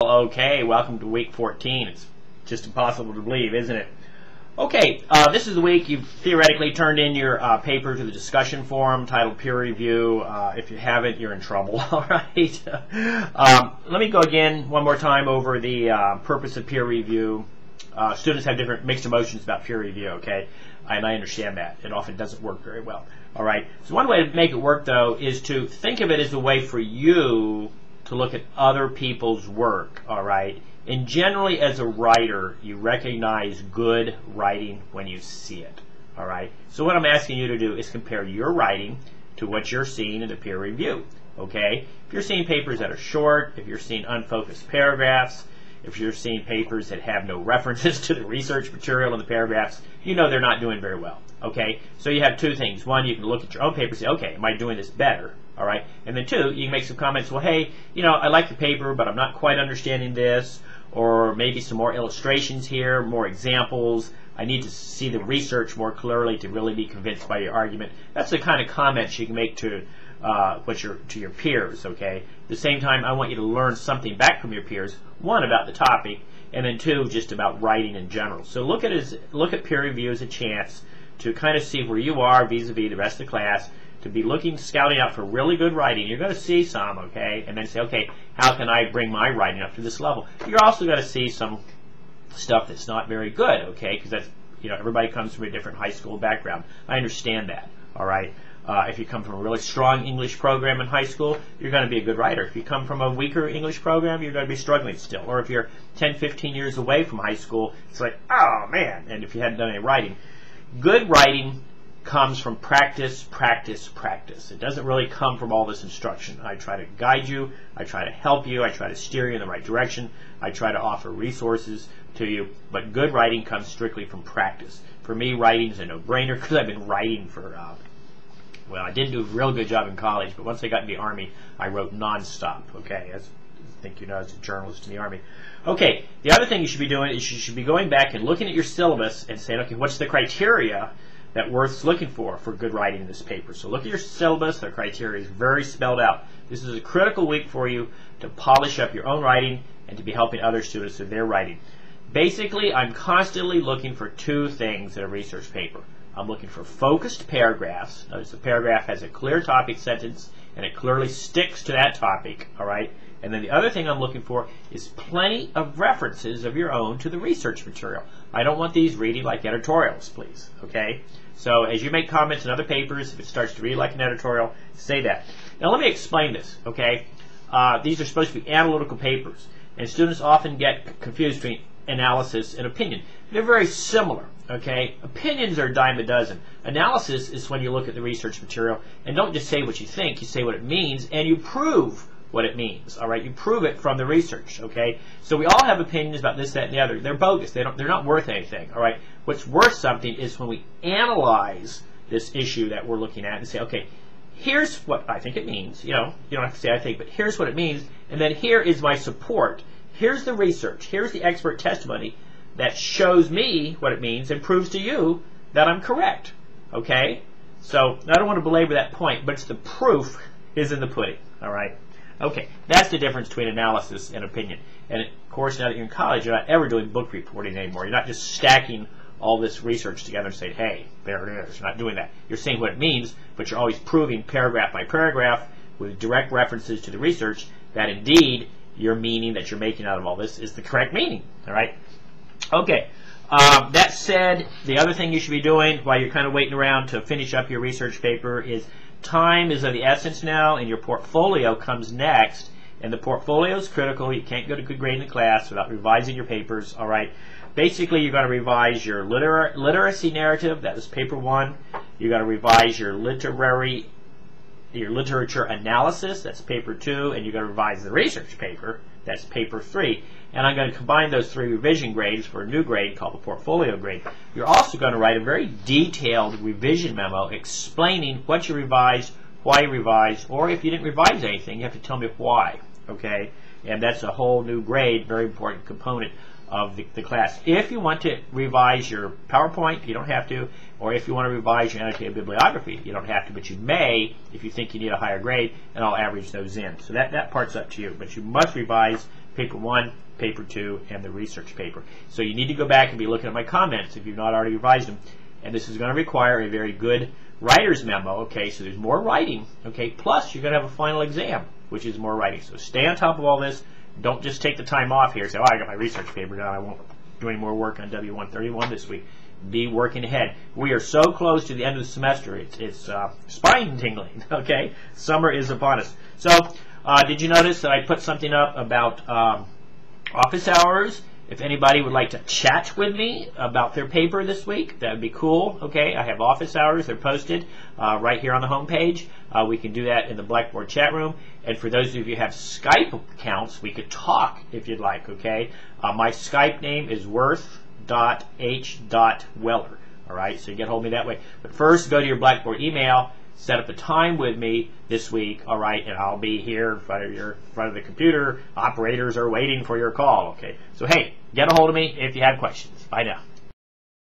Okay, welcome to week 14. It's just impossible to believe, isn't it? Okay, this is the week you've theoretically turned in your paper to the discussion forum titled Peer Review. If you haven't, you're in trouble, all right? Let me go again one more time over the purpose of peer review. Students have different mixed emotions about peer review, okay? And I understand that. It often doesn't work very well, all right? So one way to make it work, though, is to think of it as a way for you to look at other people's work, all right? And generally, as a writer, you recognize good writing when you see it, all right? So what I'm asking you to do is compare your writing to what you're seeing in the peer review, okay? If you're seeing papers that are short, if you're seeing unfocused paragraphs, if you're seeing papers that have no references to the research material in the paragraphs, you know they're not doing very well, okay? So you have two things. One, you can look at your own paper and say, okay, am I doing this better? All right, and then two, you can make some comments. Well, hey, you know, I like the paper, but I'm not quite understanding this, or maybe some more illustrations here, more examples. I need to see the research more clearly to really be convinced by your argument. That's the kind of comments you can make to your peers. Okay. At the same time, I want you to learn something back from your peers. One, about the topic, and then two, just about writing in general. So look at peer review as a chance to kind of see where you are vis-a-vis the rest of the class. To be scouting out for really good writing. You're going to see some, okay, and then say, okay, how can I bring my writing up to this level? You're also going to see some stuff that's not very good, okay, because that's, you know, everybody comes from a different high school background. I understand that, all right. If you come from a really strong English program in high school, you're going to be a good writer. If you come from a weaker English program, you're going to be struggling still. Or if you're 10, 15 years away from high school, it's like, oh, man, and if you hadn't done any writing. Good writing comes from practice, practice, practice. It doesn't really come from all this instruction. I try to guide you, I try to help you, I try to steer you in the right direction, I try to offer resources to you, but good writing comes strictly from practice. For me, writing is a no-brainer because I've been writing for, well, I didn't do a real good job in college, but once I got in the Army, I wrote non-stop, okay, as I think you know, as a journalist in the Army. Okay, the other thing you should be doing is you should be going back and looking at your syllabus and saying, okay, what's the criteria that worth looking for good writing in this paper. So look at your syllabus. The criteria is very spelled out. This is a critical week for you to polish up your own writing and to be helping other students with their writing. Basically, I'm constantly looking for two things in a research paper. I'm looking for focused paragraphs. Notice the paragraph has a clear topic sentence and it clearly sticks to that topic, all right? And then the other thing I'm looking for is plenty of references of your own to the research material. I don't want these reading like editorials, please, okay? So as you make comments in other papers, if it starts to read like an editorial, say that. Now let me explain this, okay? These are supposed to be analytical papers, and students often get confused between analysis and opinion. They're very similar, okay? Opinions are a dime a dozen. Analysis is when you look at the research material and don't just say what you think, you say what it means, and you prove what it means, all right? You prove it from the research, okay? So we all have opinions about this, that, and the other. They're bogus. They're not worth anything, all right? What's worth something is when we analyze this issue that we're looking at and say, okay, here's what I think it means. You know, you don't have to say I think, but here's what it means, and then here is my support. Here's the research. Here's the expert testimony that shows me what it means and proves to you that I'm correct, okay? So I don't want to belabor that point, but it's the proof is in the pudding, all right? Okay, that's the difference between analysis and opinion. And of course, now that you're in college, you're not ever doing book reporting anymore. You're not just stacking all this research together and saying, hey, there it is. You're not doing that. You're saying what it means, but you're always proving paragraph by paragraph with direct references to the research that indeed your meaning that you're making out of all this is the correct meaning. All right? Okay. That said, the other thing you should be doing while you're kind of waiting around to finish up your research paper is time is of the essence now, and your portfolio comes next. And the portfolio is critical. You can't get a good grade in the class without revising your papers, all right? Basically, you're going to revise your literacy narrative. That was paper 1. You're going to revise your literature analysis. That's paper 2. And you're going to revise the research paper. That's paper 3. And I'm going to combine those 3 revision grades for a new grade called the portfolio grade. You're also going to write a very detailed revision memo explaining what you revised, why you revised, or if you didn't revise anything, you have to tell me why, okay? And that's a whole new grade, very important component of the class. If you want to revise your PowerPoint, you don't have to, or if you want to revise your annotated bibliography, you don't have to, but you may if you think you need a higher grade, and I'll average those in. So that part's up to you, but you must revise paper 1, paper 2, and the research paper. So you need to go back and be looking at my comments if you've not already revised them. And this is going to require a very good writer's memo, okay? So there's more writing, okay? Plus, you're going to have a final exam, which is more writing. So stay on top of all this. Don't just take the time off here and say, oh, I got my research paper done. I won't do any more work on W131 this week. Be working ahead. We are so close to the end of the semester. It's spine tingling, okay? Summer is upon us. So did you notice that I put something up about office hours? If anybody would like to chat with me about their paper this week, that would be cool. Okay, I have office hours. They're posted right here on the home page. We can do that in the Blackboard chat room. And for those of you who have Skype accounts, we could talk if you'd like, okay? My Skype name is worth.h.weller. All right, so you get hold of me that way. But first, go to your Blackboard email, set up a time with me this week, all right, and I'll be here in front of the computer. Operators are waiting for your call, okay? So, hey, get a hold of me if you have questions. Bye now.